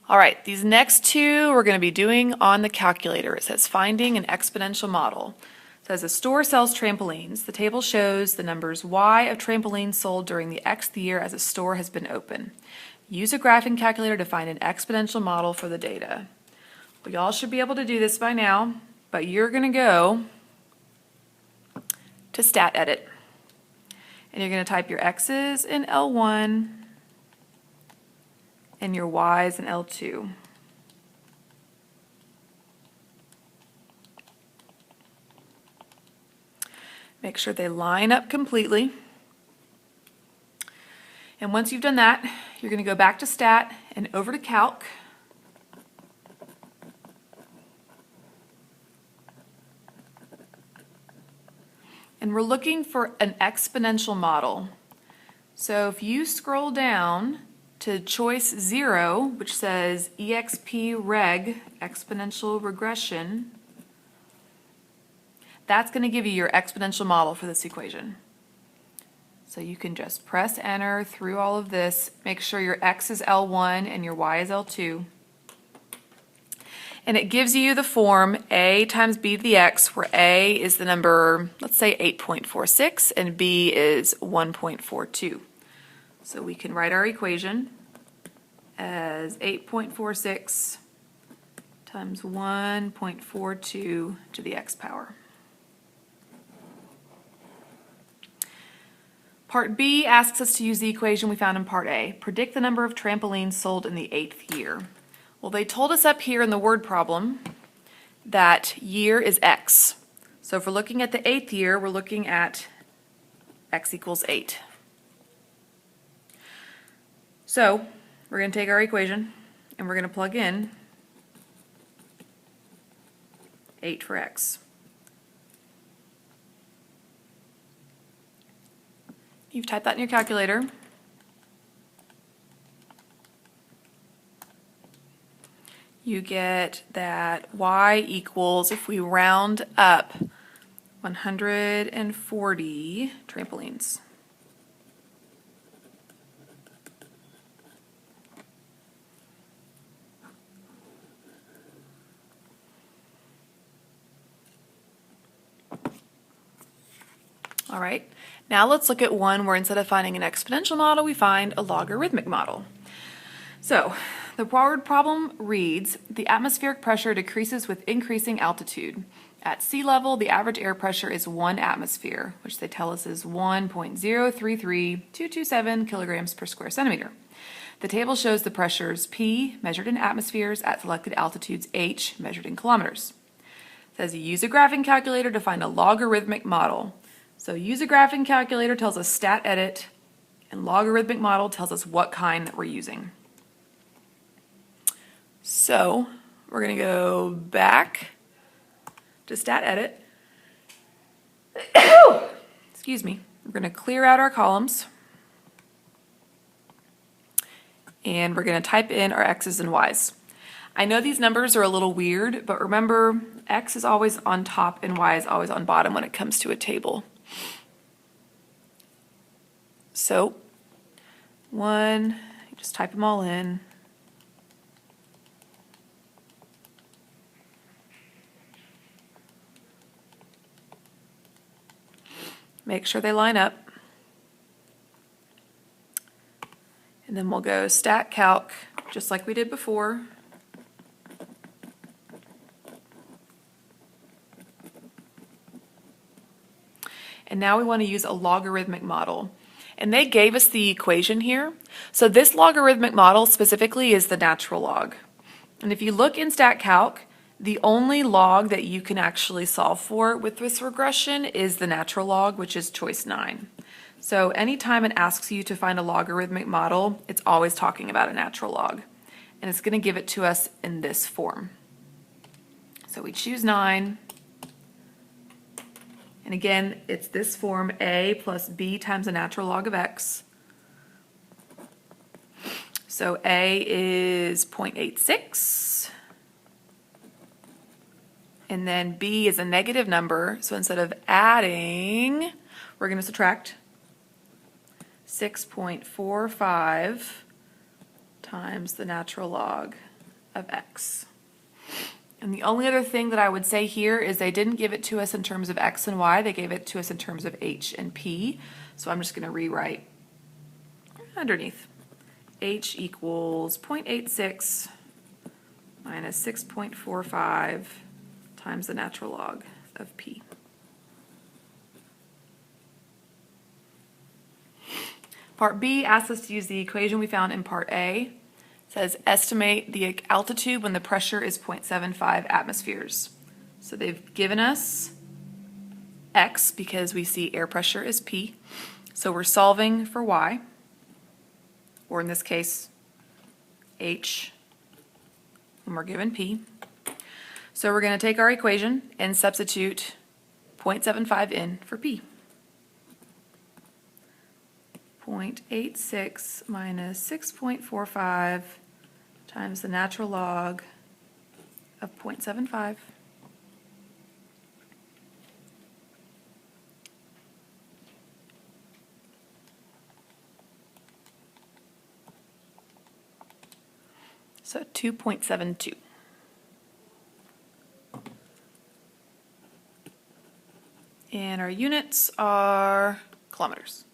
All right, these next two we're going to be doing on the calculator. It says finding an exponential model. It says a store sells trampolines. The table shows the numbers y of trampolines sold during the xth year as a store has been open. Use a graphing calculator to find an exponential model for the data. Well, y'all should be able to do this by now, but you're going to go to Stat Edit, and you're going to type your x's in L1 and your y's in L2. Make sure they line up completely. And once you've done that, you're going to go back to Stat and over to Calc. And we're looking for an exponential model. So if you scroll down to choice 0, which says EXP-REG, exponential regression, that's going to give you your exponential model for this equation. So you can just press enter through all of this. Make sure your x is L1 and your y is L2. And it gives you the form a times b to the x, where a is the number, let's say 8.46, and b is 1.42. So we can write our equation as 8.46 times 1.42 to the x power. Part B asks us to use the equation we found in Part A. Predict the number of trampolines sold in the 8th year. Well, they told us up here in the word problem that year is x. So if we're looking at the 8th year, we're looking at x equals 8. So we're going to take our equation and we're going to plug in 8 for x. You've typed that in your calculator. You get that y equals, if we round up, 140 trampolines. All right, now let's look at one where instead of finding an exponential model, we find a logarithmic model. So the word problem reads, the atmospheric pressure decreases with increasing altitude. At sea level, the average air pressure is 1 atmosphere, which they tell us is 1.033227 kilograms per square centimeter. The table shows the pressures P, measured in atmospheres, at selected altitudes H, measured in kilometers. It says use a graphing calculator to find a logarithmic model. So use a graphing calculator tells us Stat Edit, and logarithmic model tells us what kind that we're using. So we're going to go back to Stat Edit. Excuse me. We're going to clear out our columns. And we're going to type in our x's and y's. I know these numbers are a little weird, but remember, x is always on top and y is always on bottom when it comes to a table. So, you just type them all in. Make sure they line up. And then we'll go Stat Calc, just like we did before. And now we want to use a logarithmic model. And they gave us the equation here. So this logarithmic model specifically is the natural log. And if you look in Stat Calc, the only log that you can actually solve for with this regression is the natural log, which is choice 9. So anytime it asks you to find a logarithmic model, it's always talking about a natural log. And it's going to give it to us in this form. So we choose 9. And again, it's this form, a plus b times the natural log of x. So a is 0.86. And then b is a negative number. So instead of adding, we're going to subtract 6.45 times the natural log of x. And the only other thing that I would say here is they didn't give it to us in terms of x and y, they gave it to us in terms of h and p. So I'm just going to rewrite underneath. H equals 0.86 minus 6.45 times the natural log of p. Part B asks us to use the equation we found in Part A. It says estimate the altitude when the pressure is 0.75 atmospheres. So they've given us x because we see air pressure is P. So we're solving for y, or in this case, H, when we're given P. So we're going to take our equation and substitute 0.75 in for P. 0.86 minus 6.45 times the natural log of 0.75. So 2.72. And our units are kilometers.